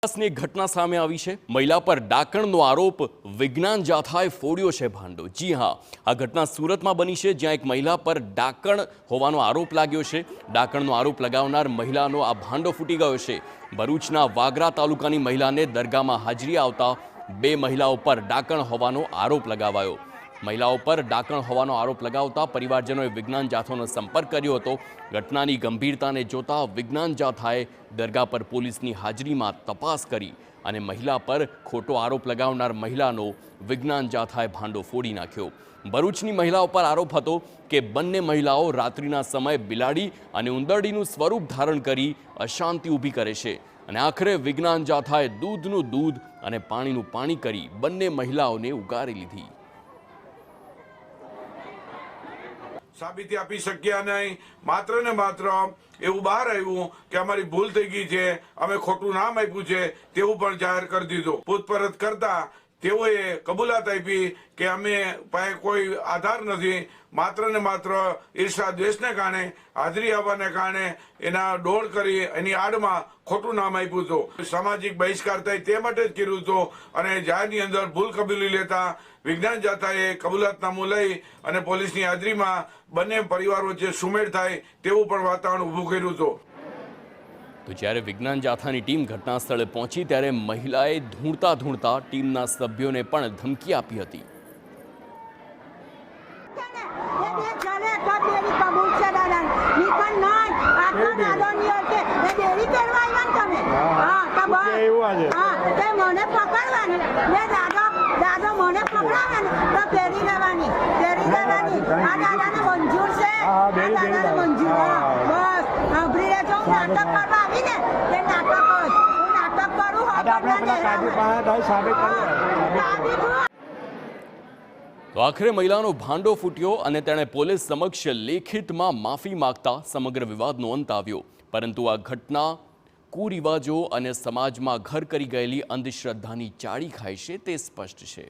ની ઘટના સામે આવી છે। મહિલા પર ડાકણનો આરોપ, વિજ્ઞાન જાથાએ ફોડ્યો છે ભાંડો। જી હા, આ ઘટના સુરતમાં બની છે, જ્યાં એક મહિલા પર ડાકણ હોવાનો આરોપ લાગ્યો છે। ડાકણનો આરોપ લગાવનાર મહિલાનો આ ભાંડો ફૂટી ગયો છે। ભરૂચના વાગરા તાલુકાની મહિલાને દરગાહમાં હાજરી આવતા બે મહિલાઓ પર ડાકણ હોવાનો આરોપ લગાવાયો। મહિલાઓ પર ડાકણ હોવાનો આરોપ લગાવતા પરિવારજનોએ વિજ્ઞાન જાથાનો સંપર્ક કર્યો હતો। ઘટનાની ગંભીરતાને જોતા વિજ્ઞાન જાથાએ દરગાહ પર પોલીસની હાજરીમાં તપાસ કરી અને મહિલા પર ખોટો આરોપ લગાવનાર મહિલાનો વિજ્ઞાન જાથાએ ભાંડો ફોડી નાખ્યો। ભરૂચની મહિલાઓ પર આરોપ હતો કે બંને મહિલાઓ રાત્રિના સમયે બિલાડી અને ઉંદરડીનું સ્વરૂપ ધારણ કરી અશાંતિ ઊભી કરે છે અને આખરે વિજ્ઞાન જાથાએ દૂધનું દૂધ અને પાણીનું પાણી કરી બંને મહિલાઓને ઉગારી લીધી। સાબિતી આપી શક્યા નહીં। માત્ર ને માત્ર એવું બહાર આવ્યું કે અમારી ભૂલ થઈ ગઈ છે, અમે ખોટું નામ આપ્યું છે તેવું પણ જાહેર કરી દીધું। પૂછપરછ કરતા તેઓએ કબૂલાત આપી કે અમે પાસે કોઈ આધાર નથી, માત્ર ને માત્ર ઈર્ષા દ્વેષને કારણે, હાજરી આવવાને કારણે એના ડોળ કરી એની આડમાં ખોટું નામ આપ્યું હતું। સામાજિક બહિષ્કાર થાય તે માટે જ કર્યું હતું અને જાહેરની અંદર ભૂલ કબૂલી લેતા વિજ્ઞાન જાથાએ કબૂલાતનામું લઈ અને પોલીસની હાજરીમાં બંને પરિવાર વચ્ચે સુમેળ થાય તેવું પણ વાતાવરણ ઊભું કર્યું હતું। તો જ્યારે વિજ્ઞાન જાથાની ટીમ ઘટના સ્થળે પહોંચી ત્યારે મહિલાએ ધૂણતા ધૂણતા ટીમના સભ્યોને પણ ધમકી આપી હતી। તો આખરે મહિલાનો ભાંડો ફૂટ્યો અને તેણે પોલીસ સમક્ષ લેખિતમાં માફી માંગતા સમગ્ર વિવાદનો અંત આવ્યો। પરંતુ આ ઘટના કુરિવાજો અને સમાજમાં ઘર કરી ગયેલી અંધશ્રદ્ધાની ચાળી ખાય છે તે સ્પષ્ટ છે।